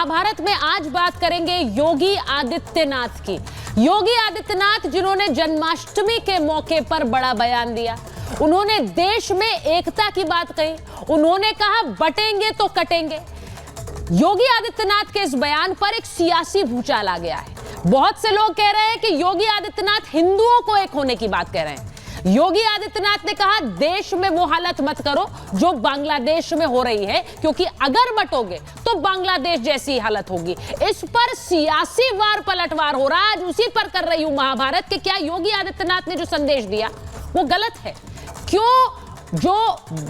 महाभारत में आज बात करेंगे योगी आदित्यनाथ की। योगी आदित्यनाथ जिन्होंने जन्माष्टमी के मौके पर बड़ा बयान दिया, उन्होंने देश में एकता की बात कही, उन्होंने कहा बटेंगे तो कटेंगे। योगी आदित्यनाथ के इस बयान पर एक सियासी भूचाल आ गया है। बहुत से लोग कह रहे हैं कि योगी आदित्यनाथ हिंदुओं को एक होने की बात कह रहे हैं। योगी आदित्यनाथ ने कहा देश में वो हालत मत करो जो बांग्लादेश में हो रही है, क्योंकि अगर बटोगे तो बांग्लादेश जैसी हालत होगी। इस पर सियासी वार पलटवार हो रहा है। आज उसी पर कर रही हूं महाभारत के क्या योगी आदित्यनाथ ने जो संदेश दिया वो गलत है? क्यों जो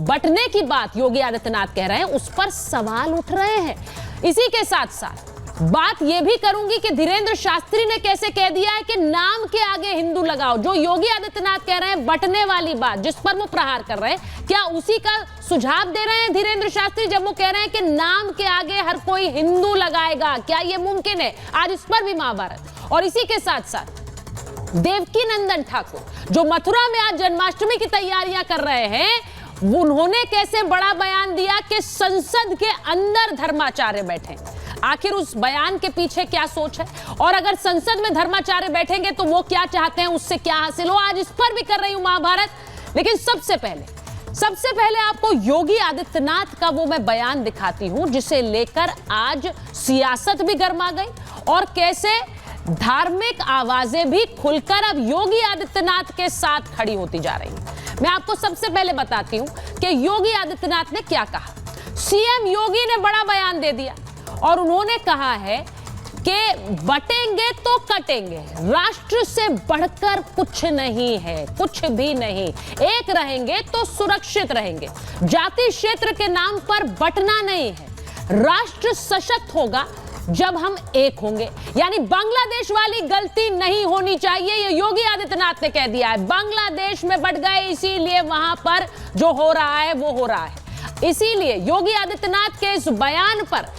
बटने की बात योगी आदित्यनाथ कह रहे हैं उस पर सवाल उठ रहे हैं। इसी के साथ साथ बात यह भी करूंगी कि धीरेन्द्र शास्त्री ने कैसे कह दिया है कि नाम के आगे हिंदू लगाओ। जो योगी आदित्यनाथ कह रहे हैं बटने वाली बात जिस पर वो प्रहार कर रहे हैं, क्या उसी का सुझाव दे रहे हैं धीरेन्द्र शास्त्री जब वो कह रहे हैं कि नाम के आगे हर कोई हिंदू लगाएगा? क्या यह मुमकिन है? आज इस पर भी महाभारत। और इसी के साथ साथ देवकी नंदन ठाकुर जो मथुरा में आज जन्माष्टमी की तैयारियां कर रहे हैं, उन्होंने कैसे बड़ा बयान दिया कि संसद के अंदर धर्माचार्य बैठे। आखिर उस बयान के पीछे क्या सोच है, और अगर संसद में धर्माचार्य बैठेंगे तो वो क्या चाहते हैं, उससे क्या हासिल हो? आज इस पर भी कर रही हूं महाभारत। लेकिन सबसे पहले आपको योगी आदित्यनाथ का वो मैं बयान दिखाती हूं जिसे लेकर आज सियासत भी गर्मा गई और कैसे धार्मिक आवाजें भी खुलकर अब योगी आदित्यनाथ के साथ खड़ी होती जा रही हैं। मैं आपको सबसे पहले बताती हूं कि योगी आदित्यनाथ ने क्या कहा। सीएम योगी ने बड़ा बयान दे दिया और उन्होंने कहा है कि बटेंगे तो कटेंगे, राष्ट्र से बढ़कर कुछ नहीं है, कुछ भी नहीं। एक रहेंगे तो सुरक्षित रहेंगे। जाति क्षेत्र के नाम पर बटना नहीं है। राष्ट्र सशक्त होगा जब हम एक होंगे। यानी बांग्लादेश वाली गलती नहीं होनी चाहिए, ये योगी आदित्यनाथ ने कह दिया है। बांग्लादेश में बट गए, इसीलिए वहां पर जो हो रहा है वो हो रहा है। इसीलिए योगी आदित्यनाथ के इस बयान पर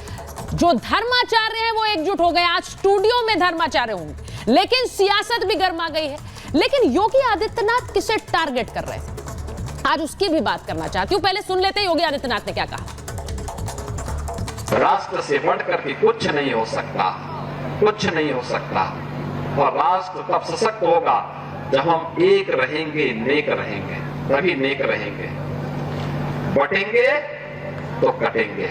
जो धर्माचार्य हैं वो एकजुट हो गए। आज स्टूडियो में धर्माचार्य होंगे, लेकिन सियासत भी गर्मा गई है। लेकिन योगी आदित्यनाथ किसे टारगेट कर रहे हैं, आज उसकी भी बात करना चाहती हूं। पहले सुन लेते हैं योगी आदित्यनाथ ने क्या कहा। राष्ट्र से बढ़कर के कुछ नहीं हो सकता, कुछ नहीं हो सकता। और राष्ट्र तब सशक्त होगा जब हम एक रहेंगे, नेक रहेंगे, तभी नेक रहेंगे। बटेंगे तो कटेंगे।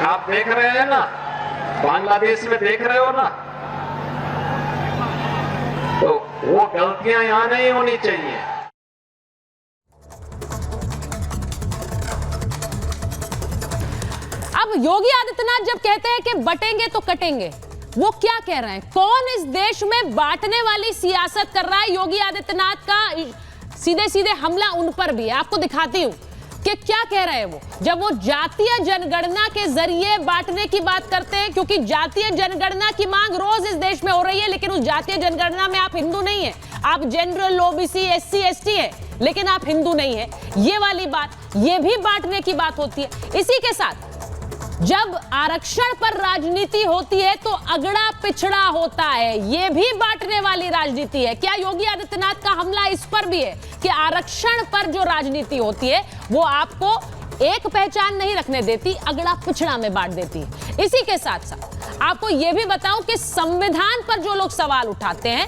आप देख रहे हैं ना, बांग्लादेश में देख रहे हो ना, तो वो गलतियां यहां नहीं होनी चाहिए। अब योगी आदित्यनाथ जब कहते हैं कि बटेंगे तो कटेंगे, वो क्या कह रहे हैं? कौन इस देश में बांटने वाली सियासत कर रहा है? योगी आदित्यनाथ का सीधे सीधे हमला उन पर भी है। आपको दिखाती हूं कि क्या कह रहे हैं वो जब वो जातीय जनगणना के जरिए बांटने की बात करते हैं। क्योंकि जातीय जनगणना की मांग रोज इस देश में हो रही है, लेकिन उस जातीय जनगणना में आप हिंदू नहीं है, आप जनरल, ओबीसी, एससी, एसटी है, लेकिन आप हिंदू नहीं है। ये वाली बात, ये भी बांटने की बात होती है। इसी के साथ जब आरक्षण पर राजनीति होती है तो अगड़ा पिछड़ा होता है, यह भी बांटने वाली राजनीति है। क्या योगी आदित्यनाथ का हमला इस पर भी है कि आरक्षण पर जो राजनीति होती है वो आपको एक पहचान नहीं रखने देती, अगड़ा पिछड़ा में बांट देती है? इसी के साथ साथ आपको यह भी बताऊं कि संविधान पर जो लोग सवाल उठाते हैं,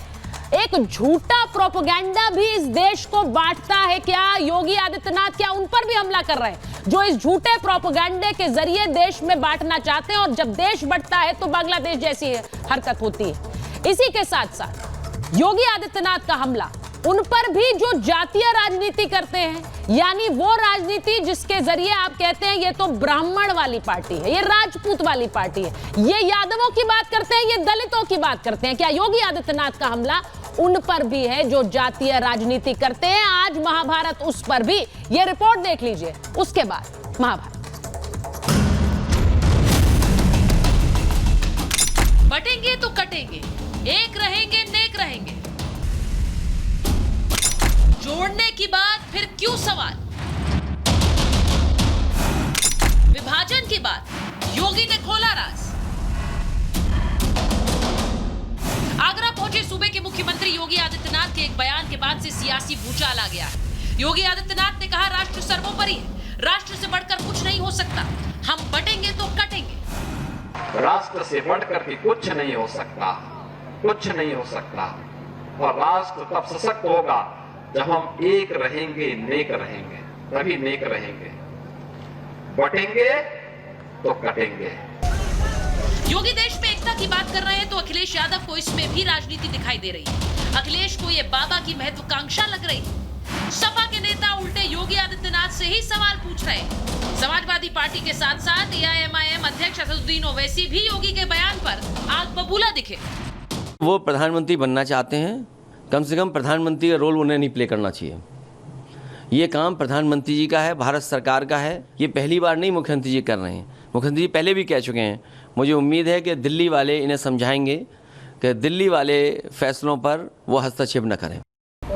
एक झूठा प्रोपेगेंडा भी इस देश को बांटता है। क्या योगी आदित्यनाथ क्या उन पर भी हमला कर रहे हैं जो इस झूठे प्रोपेगेंडे के जरिए देश में बांटना चाहते हैं? और जब देश बढ़ता है तो बांग्लादेश जैसी हरकत होती है। इसी के साथ साथ योगी आदित्यनाथ का हमला उन पर भी जो जातीय राजनीति करते हैं, यानी वो राजनीति जिसके जरिए आप कहते हैं ये तो ब्राह्मण वाली पार्टी है, ये राजपूत वाली पार्टी है, ये यादवों की बात करते हैं, ये दलितों की बात करते हैं। क्या योगी आदित्यनाथ का हमला उन पर भी है जो जातीय राजनीति करते हैं? आज महाभारत उस पर भी। ये रिपोर्ट देख लीजिए, उसके बाद महाभारत। बटेंगे तो कटेंगे, एक रहेंगे, नेक रहेंगे। जोड़ने की बात फिर क्यों सवाल? विभाजन की बात योगी ने खोला राज। आगरा पहुंचे सूबे के मुख्यमंत्री योगी आदित्यनाथ के एक बयान के बाद से सियासी भूचाल आ गया है। योगी आदित्यनाथ ने कहा राष्ट्र सर्वोपरि है, राष्ट्र से बढ़कर कुछ नहीं हो सकता, हम बटेंगे तो कटेंगे। राष्ट्र से बढ़कर के कुछ नहीं हो सकता, कुछ नहीं हो सकता। और राष्ट्र तब सशक्त होगा जब हम एक रहेंगे, नेक रहेंगे, तभी नेक रहेंगे। बटेंगे तो कटेंगे। योगी देश में एकता की बात कर रहे हैं तो अखिलेश यादव को इसमें भी राजनीति दिखाई दे रही है। अखिलेश को ये बाबा की महत्वाकांक्षा लग रही है। सपा के नेता उल्टे योगी आदित्यनाथ से ही सवाल पूछ रहे हैं। समाजवादी पार्टी के साथ साथ एआईएमआईएम अध्यक्ष असदुद्दीन ओवैसी भी योगी के बयान पर आग बबूला दिखे। वो प्रधानमंत्री बनना चाहते हैं, कम से कम प्रधानमंत्री का रोल उन्हें नहीं प्ले करना चाहिए। ये काम प्रधानमंत्री जी का है, भारत सरकार का है। ये पहली बार नहीं मुख्यमंत्री जी कर रहे हैं, मुख्यमंत्री जी पहले भी कह चुके हैं। मुझे उम्मीद है कि दिल्ली वाले इन्हें समझाएंगे कि दिल्ली वाले फैसलों पर वो हस्तक्षेप न करें।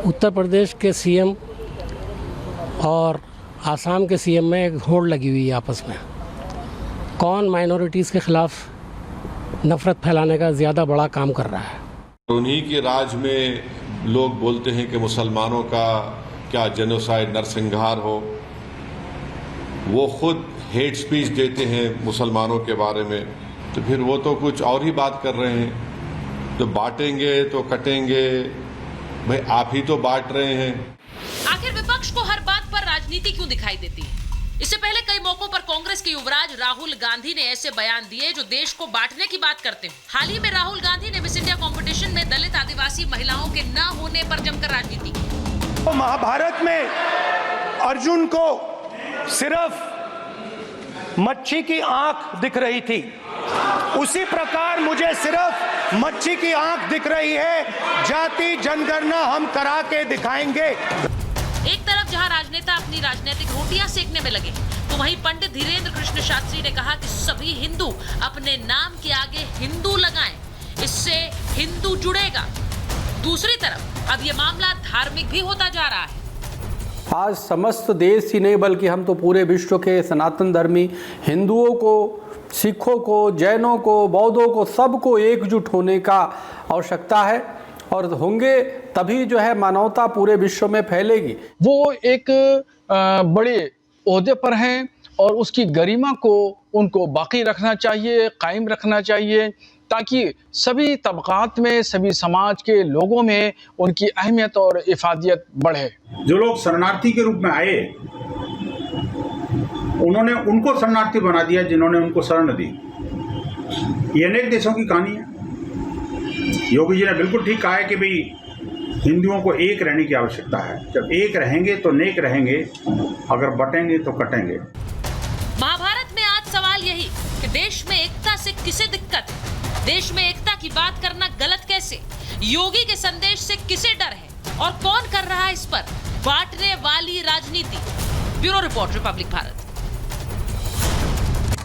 उत्तर प्रदेश के सीएम और आसाम के सीएम में एक होड़ लगी हुई है आपस में। कौन माइनॉरिटीज़ के खिलाफ नफरत फैलाने का ज़्यादा बड़ा काम कर रहा है। उन्हीं के राज में लोग बोलते हैं कि मुसलमानों का क्या जेनोसाइड नरसंहार हो। वो खुद हेट स्पीच देते हैं मुसलमानों के बारे में, तो फिर वो तो कुछ और ही बात कर रहे हैं। तो बांटेंगे तो कटेंगे, भाई आप ही तो बांट रहे हैं। आखिर विपक्ष को हर बात पर राजनीति क्यों दिखाई देती है? इससे पहले कई मौकों पर कांग्रेस के युवराज राहुल गांधी ने ऐसे बयान दिए जो देश को बांटने की बात करते हैं। हाल ही में राहुल गांधी ने मिस इंडिया कंपटीशन में दलित आदिवासी महिलाओं के न होने पर जमकर राजनीति की। तो महाभारत में अर्जुन को सिर्फ मच्छी की आंख दिख रही थी, उसी प्रकार मुझे सिर्फ मच्छी की आंख दिख रही है। जाति जनगणना हम करा के दिखाएंगे। एक तरफ जहां राजनेता अपनी राजनीतिक रोटियां सेकने में लगे, तो वहीं पंडित धीरेन्द्र कृष्ण शास्त्री ने कहा कि सभी हिंदू अपने नाम के आगे हिंदू लगाएं, इससे हिंदू जुड़ेगा। दूसरी तरफ अब ये मामला धार्मिक भी होता जा रहा है। आज समस्त देश ही नहीं बल्कि हम तो पूरे विश्व के सनातन धर्मी हिंदुओं को, सिखों को, जैनों को, बौद्धों को, सबको एकजुट होने का आवश्यकता है। और होंगे तभी जो है मानवता पूरे विश्व में फैलेगी। वो एक बड़े ओहदे पर हैं और उसकी गरिमा को उनको बाकी रखना चाहिए, कायम रखना चाहिए, ताकि सभी तबकात में, सभी समाज के लोगों में उनकी अहमियत और इफादियत बढ़े। जो लोग शरणार्थी के रूप में आए, उन्होंने उनको शरणार्थी बना दिया जिन्होंने उनको शरण दी। ये अनेक देशों की कहानी है। योगी जी ने बिल्कुल ठीक कहा है कि भाई हिंदुओं को एक रहने की आवश्यकता है। जब एक रहेंगे तो नेक रहेंगे, अगर बटेंगे तो कटेंगे। महाभारत में आज सवाल यही कि देश में एकता से किसे दिक्कत है? देश में एकता की बात करना गलत कैसे? योगी के संदेश से किसे डर है और कौन कर रहा है इस पर बांटने वाली राजनीति? Bureau report, Republic Bharat.